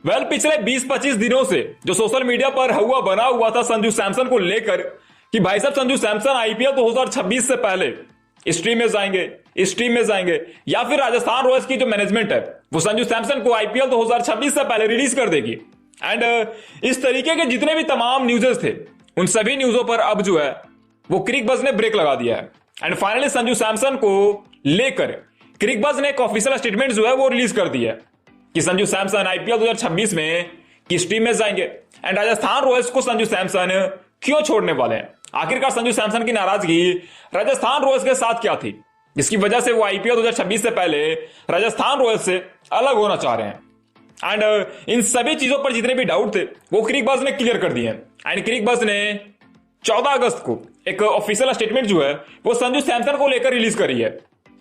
पिछले 20-25 दिनों से जो सोशल मीडिया पर हवा बना हुआ था संजू सैमसन को लेकर कि भाई साहब संजू सैमसन आईपीएल 2026 से पहले इस टीम में जाएंगे या फिर राजस्थान रॉयल्स की जो मैनेजमेंट है वो संजू सैमसन को आईपीएल 2026 से पहले रिलीज कर देगी। एंड इस तरीके के जितने भी तमाम न्यूज़ेस थे उन सभी न्यूज़ों पर अब जो है वो क्रिकबज़ ने ब्रेक लगा दिया है। एंड फाइनली संजू सैमसन को लेकर क्रिकबज़ ने एक ऑफिशियल स्टेटमेंट जो है वो रिलीज कर दिया है कि संजू सैमसन आईपीएल 2026 में किस टीम में जाएंगे एंड राजस्थान रॉयल्स को संजू सैमसन क्यों छोड़ने वाले हैं। आखिरकार संजू सैमसन की नाराजगी राजस्थान रॉयल्स के साथ क्या थी जिसकी वजह से वो आईपीएल 2026 से पहले राजस्थान रॉयल्स से अलग होना चाह रहे हैं। एंड इन सभी चीजों पर जितने भी डाउट थे वो क्रिकबज़ ने क्लियर कर दिए हैं। एंड क्रिकबज़ ने 14 अगस्त को एक ऑफिशियल स्टेटमेंट जो है वो संजू सैमसन को लेकर रिलीज करी है,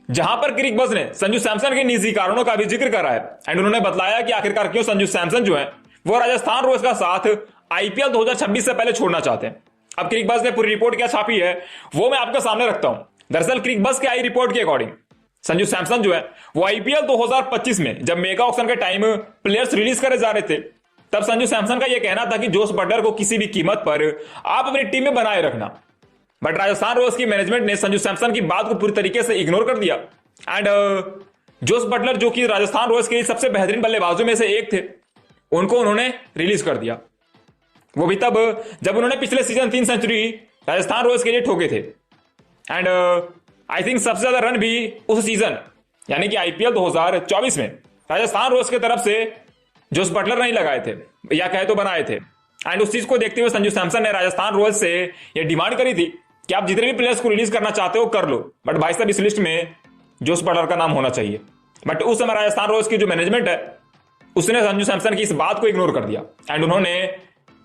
जहां पर क्रिकबज़ ने संजू सैमसन के निजी कारणों का भी जिक्र करा है। एंड उन्होंने बताया कि आखिरकार क्यों संजू सैमसन जो है वो राजस्थान रॉयल्स का साथ आईपीएल 2026 से पहले छोड़ना चाहते हैं। अब क्रिकबज़ ने पूरी रिपोर्ट क्या छापी है वो मैं आपके सामने रखता हूं। दरअसल क्रिकबज़ के आई रिपोर्ट के अकॉर्डिंग संजू सैमसन जो है वो आईपीएल 2025 में जब मेगा ऑक्शन के टाइम प्लेयर्स रिलीज करे जा रहे थे तब संजू सैमसन का यह कहना था कि जोस बटलर को किसी भी कीमत पर आप अपनी टीम में बनाए रखना। बट राजस्थान रॉयल्स की मैनेजमेंट ने संजू सैमसन की बात को पूरी तरीके से इग्नोर कर दिया। एंड जोस बटलर जो कि राजस्थान रॉयल्स के सबसे बेहतरीन बल्लेबाजों में से एक थे उनको उन्होंने रिलीज कर दिया, वो भी तब जब उन्होंने पिछले सीजन 3 सेंचुरी राजस्थान रॉयल्स के लिए ठोके थे। एंड आई थिंक सबसे ज्यादा रन भी उस सीजन यानी कि आईपीएल 2024 में राजस्थान रॉयल्स की तरफ से जोस बटलर नहीं लगाए थे या कहे तो बनाए थे। एंड उस चीज को देखते हुए संजू सैमसन ने राजस्थान रॉयल्स से यह डिमांड करी थी कि आप जितने भी प्लेयर्स को रिलीज करना चाहते हो कर लो, बट भाई साहब इस लिस्ट में जोस बटलर का नाम होना चाहिए। बट उस समय राजस्थान रॉयल्स की जो मैनेजमेंट है उसने संजू सैमसन की इस बात को इग्नोर कर दिया एंड उन्होंने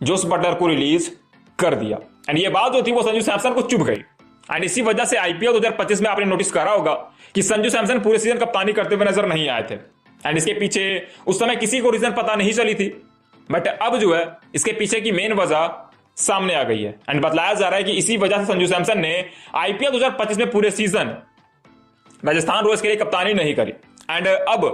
जोस बटलर को रिलीज कर दिया। एंड ये बात जो थी वो संजू सैमसन को चुभ गई। एंड इसी वजह से आईपीएल 2025 में आपने नोटिस करा होगा कि संजू सैमसन पूरे सीजन कप्तानी करते हुए नजर नहीं आए थे। एंड इसके पीछे उस समय किसी को रीजन पता नहीं चली थी, बट अब जो है इसके पीछे की मेन वजह सामने आ गई है। एंड बतलाया जा रहा है कि इसी वजह से संजू सैमसन ने आईपीएल 2025 में पूरे सीजन राजस्थान रॉयल्स के लिए कप्तानी नहीं करी। एंड अब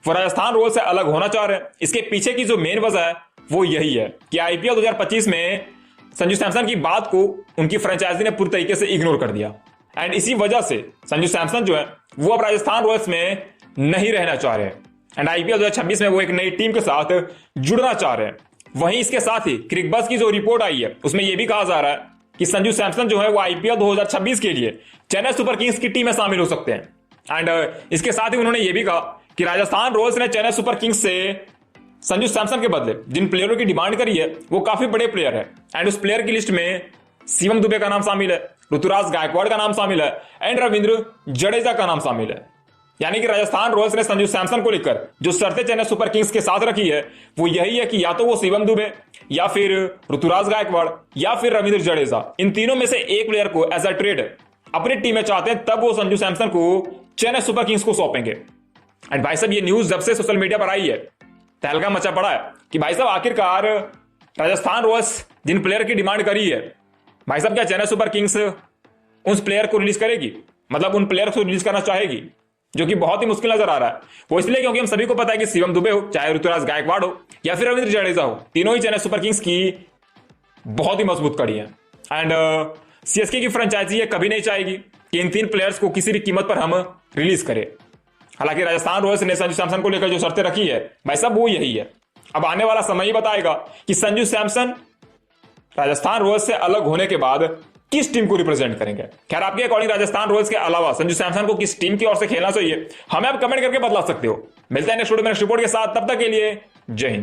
वो राजस्थान रॉयल्स से अलग होना चाह रहे हैं। इसके पीछे की जो मेन वजह है वो यही है कि आईपीएल 2025 में संजू सैमसन की बात को उनकी फ्रेंचाइजी ने पूरी तरीके से इग्नोर कर दिया। एंड इसी वजह से संजू सैमसन जो है वो अब राजस्थान रॉयल्स में नहीं रहना चाह रहे हैं एंड आईपीएल 2026 में वो एक नई टीम के साथ जुड़ना चाह रहे हैं। वहीं इसके साथ ही क्रिकबज़ की जो रिपोर्ट आई है उसमें यह भी कहा जा रहा है कि संजू सैमसन जो है वो आईपीएल 2026 के लिए चेन्नई सुपर किंग्स की टीम में शामिल हो सकते हैं। एंड इसके साथ ही उन्होंने ये भी कहा कि राजस्थान रॉयल्स ने चेन्नई सुपर किंग्स से संजू सैमसन के बदले जिन प्लेयरों की डिमांड करी है वो काफी बड़े प्लेयर है। एंड उस प्लेयर की लिस्ट में शिवम दुबे का नाम शामिल है, ऋतुराज गायकवाड़ का नाम शामिल है एंड रविंद्र जडेजा का नाम शामिल है। यानी कि राजस्थान रॉयल्स ने संजू सैमसन को लेकर जो शर्तें चेन्नई सुपर किंग्स के साथ रखी है वो यही है कि या तो वो शिवम दुबे या फिर ऋतुराज गायकवाड़ या फिर रविंद्र जडेजा, इन तीनों में से एक प्लेयर को एज अ ट्रेड अपनी टीम में चाहते हैं, तब वो संजू सैमसन को चेन्नई सुपर किंग्स को सौंपेंगे। एंड भाई साहब ये न्यूज जब से सोशल मीडिया पर आई है तहलका मचा पड़ा है कि भाई साहब आखिरकार राजस्थान रॉयल्स जिन प्लेयर की डिमांड करी है भाई साहब क्या चेन्नई सुपर किंग्स उस प्लेयर को रिलीज करेगी, मतलब उन प्लेयर को रिलीज करना चाहेगी, जो कि बहुत ही मुश्किल नजर आ रहा है। वो इसलिए क्योंकि हम सभी को पता है कि शिवम दुबे हो, चाहे ऋतुराज गायकवाड़ हो या फिर रविंद्र जडेजा हो, तीनों ही चेन्नई सुपर किंग्स की बहुत ही मजबूत कड़ी है। एंड सीएसके की फ्रेंचाइजी ये कभी नहीं चाहेगी कि इन 3 प्लेयर्स को किसी भी कीमत पर हम रिलीज करें। हालांकि राजस्थान रॉयल्स ने संजू सैमसन को लेकर जो शर्तें रखी है भाई साहब वो यही है। अब आने वाला समय ही बताएगा कि संजू सैमसन राजस्थान रॉयल्स से अलग होने के बाद किस टीम को रिप्रेजेंट करेंगे। खैर आपके अकॉर्डिंग राजस्थान रॉयल्स के अलावा संजू सैमसन को किस टीम की ओर से खेलना चाहिए हमें आप कमेंट करके बतला सकते हो। मिलते हैं नेक्स्ट वीडियो में नेक्स्ट रिपोर्ट के साथ, तब तक के लिए जय हिंद।